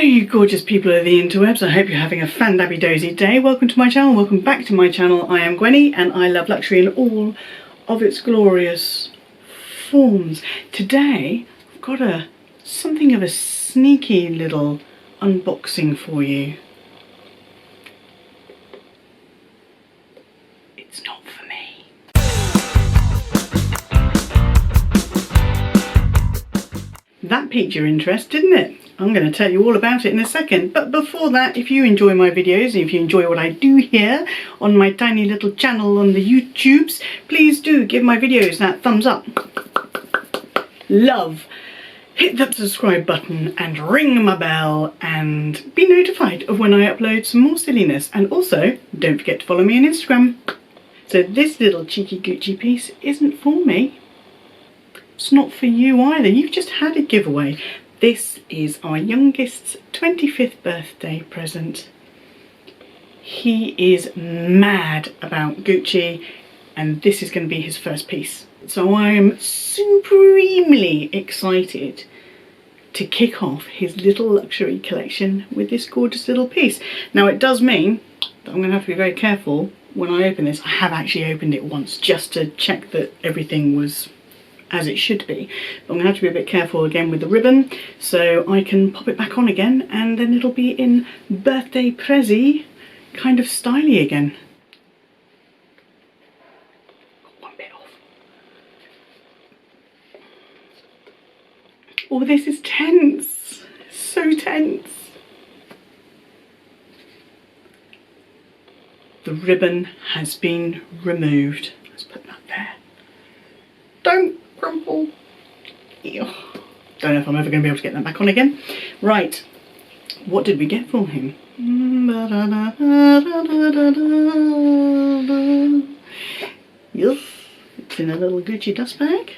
you gorgeous people of the interwebs. I hope you're having a fan-dabby-dozy day. Welcome to my channel, welcome back to my channel. I am Gwenny and I love luxury in all of its glorious forms. Today I've got something of a sneaky little unboxing for you. It's not for me. That piqued your interest, didn't it? I'm going to tell you all about it in a second, but before that, if you enjoy my videos, if you enjoy what I do here on my tiny little channel on the YouTubes, please do give my videos that thumbs up. Love. Hit that subscribe button and ring my bell and be notified of when I upload some more silliness. And also, don't forget to follow me on Instagram. So this little cheeky Gucci piece isn't for me. It's not for you either. You've just had a giveaway. This is our youngest's 25th birthday present. He is mad about Gucci and this is going to be his first piece. So I am supremely excited to kick off his little luxury collection with this gorgeous little piece. Now it does mean that I'm going to have to be very careful when I open this. I have actually opened it once just to check that everything was as it should be. But I'm going to have to be a bit careful again with the ribbon so I can pop it back on again and then it'll be in birthday prezzy kind of styly again. Got one bit off. Oh, this is tense. So tense. The ribbon has been removed. Let's put that there. Don't crumple. Ew. Don't know if I'm ever going to be able to get that back on again. Right, what did we get for him? Yes, it's in a little Gucci dust bag.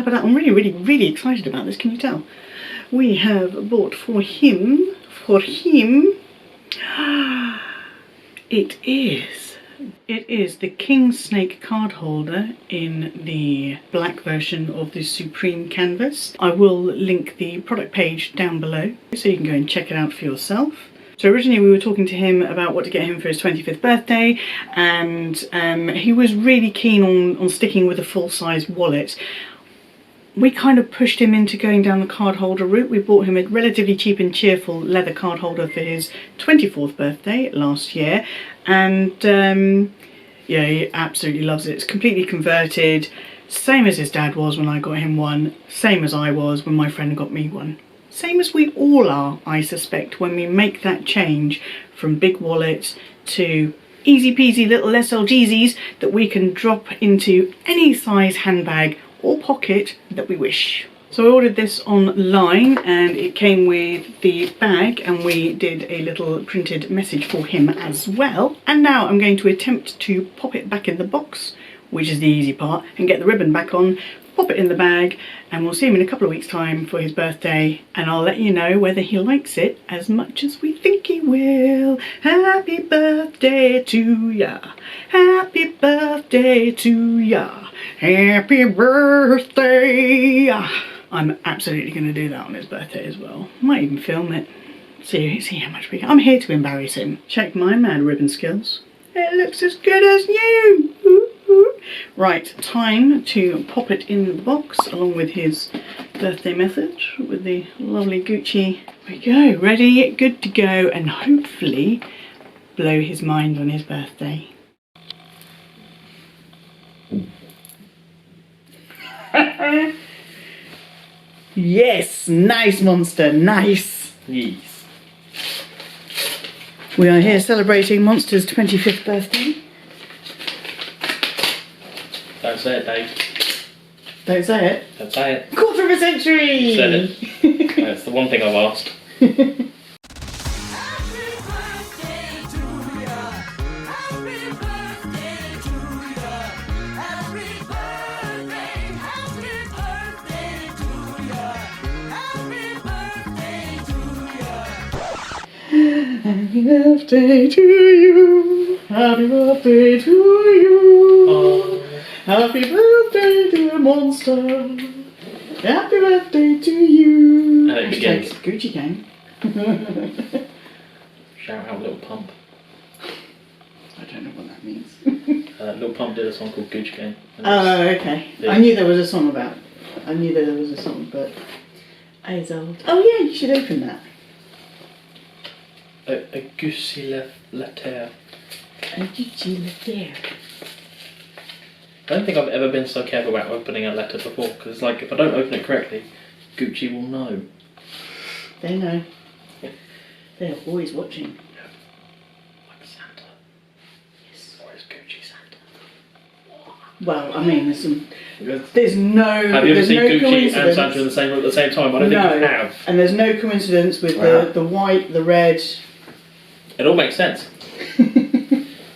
I'm really excited about this, can you tell? We have bought for him, it is the King Snake card holder in the black version of the Supreme canvas. I will link the product page down below so you can go and check it out for yourself. So originally we were talking to him about what to get him for his 25th birthday and he was really keen on sticking with a full-size wallet. We kind of pushed him into going down the card holder route. We bought him a relatively cheap and cheerful leather card holder for his 24th birthday last year and yeah, he absolutely loves it. It's completely converted, same as his dad was when I got him one, same as I was when my friend got me one. Same as we all are, I suspect, when we make that change from big wallets to easy peasy little SLGZs that we can drop into any size handbag or pocket that we wish. So I ordered this online and it came with the bag and we did a little printed message for him as well. And now I'm going to attempt to pop it back in the box, which is the easy part, and get the ribbon back on, pop it in the bag, and we'll see him in a couple of weeks' time for his birthday and I'll let you know whether he likes it as much as we think he will. Happy birthday to ya, happy birthday to ya, happy birthday. I'm absolutely going to do that on his birthday as well. Might even film it. See how much we get. I'm here to embarrass him. Check my mad ribbon skills. It looks as good as new. Ooh, ooh. Right, time to pop it in the box along with his birthday message with the lovely Gucci. There we go, ready, good to go, and hopefully blow his mind on his birthday. Yes, nice monster, nice. Yes. We are here celebrating Monster's 25th birthday. Don't say it, Dave. Don't say it. Don't say it. Quarter of a century! Said it. That's the one thing I've asked. Happy birthday to you, happy birthday to you, happy birthday dear Monster, Happy birthday to you. And it begins. Gucci gang. Shout out Little Pump. I don't know what that means. Little Pump did a song called Gucci Gang. Oh, okay. Yeah. I knew there was a song but I was old. Oh yeah, you should open that. A Gucci letter. A Gucci letter. I don't think I've ever been so careful about opening a letter before, because it's like, if I don't open it correctly, Gucci will know. They know. They're always watching. Like Santa. Yes. Or is Gucci Santa? Well, I mean, there's no. Have you ever seen Gucci coincidence. and Santa in the same room at the same time? I don't think you have. And there's no coincidence with the white, the red. It all makes sense.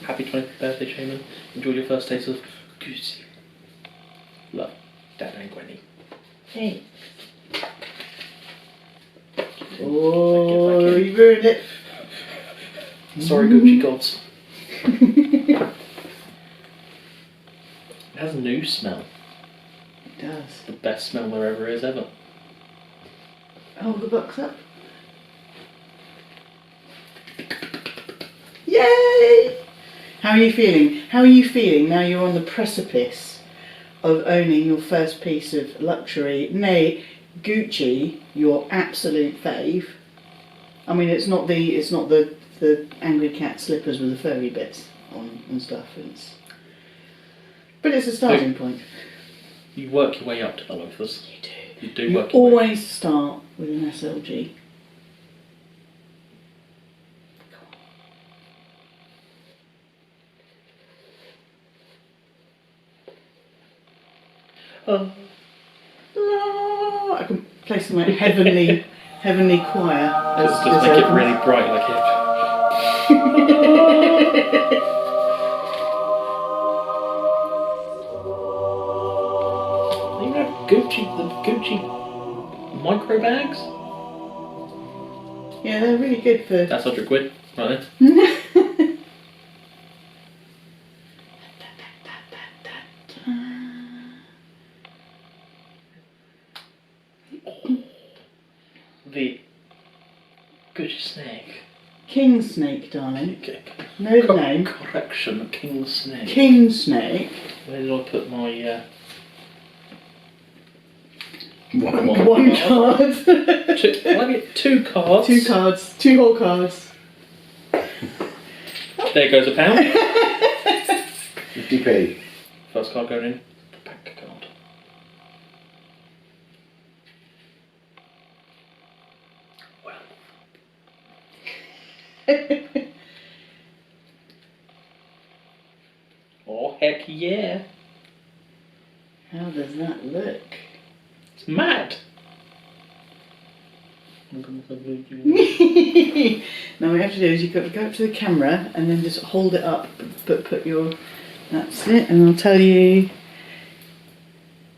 Happy 20th birthday, Shaman. Enjoy your first taste of Gucci. Love, Dad and Gwenny. Hey. Oh, you ruined it. Sorry, Gucci gods. It has a new smell. It does. The best smell there ever is ever. Hold the box up. Yay! How are you feeling? How are you feeling now you're on the precipice of owning your first piece of luxury, nay, Gucci, your absolute fave? I mean, it's not the angry cat slippers with the furry bits on and stuff. But it's a starting point. You work your way up to the loafers. You do. You do You work your way up. always start with an SLG. Oh. I can play some like heavenly choir. Just make it really bright, like it. You have the Gucci micro bags. Yeah, they're really good for. That's £100, right there. The Gucci snake. King snake, darling. Okay. Know the name. Correction, king snake. King snake. Where did I put my One card. two cards. Two cards. Two whole cards. There goes a pound. 50p. First card going in. The bank card. Well. Oh heck yeah! How does that look? It's mad. Now what you have to do is you've got to go up to the camera and then just hold it up, but put your. That's it, and I'll tell you.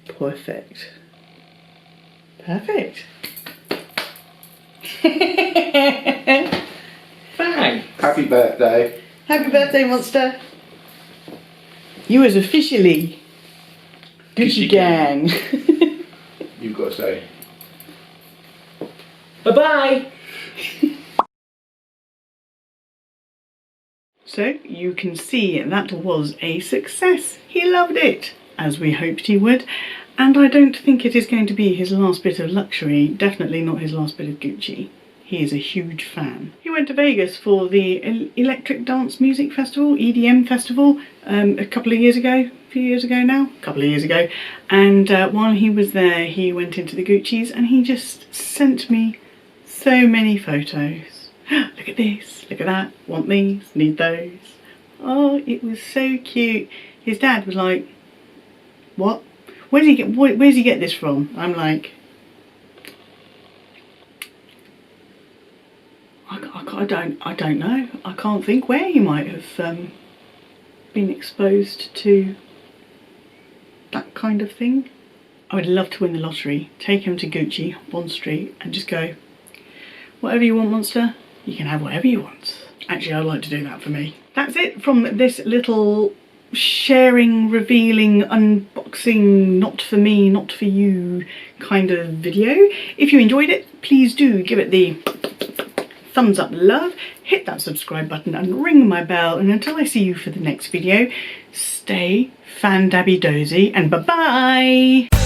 Perfect. Perfect. Bang! Happy birthday. Happy birthday, monster. You was officially Gucci gang. You've got to say. Bye bye! So you can see that was a success. He loved it, as we hoped he would. And I don't think it is going to be his last bit of luxury, definitely not his last bit of Gucci. He is a huge fan. He went to Vegas for the Electric Dance Music Festival, EDM Festival, a couple of years ago, and while he was there he went into the Gucci's and he just sent me so many photos. Look at this, look at that, want these, need those. Oh, it was so cute. His dad was like, what? Where's he get this from? I'm like, I don't know. I can't think where he might have been exposed to that kind of thing. I would love to win the lottery, take him to Gucci, Bond Street, and just go, whatever you want, monster, you can have whatever you want. Actually, I'd like to do that for me. That's it from this little sharing, revealing, unboxing, not for me, not for you kind of video. If you enjoyed it, please do give it the thumbs up love, hit that subscribe button and ring my bell, and until I see you for the next video, stay fan-dabby-dozy and bye-bye!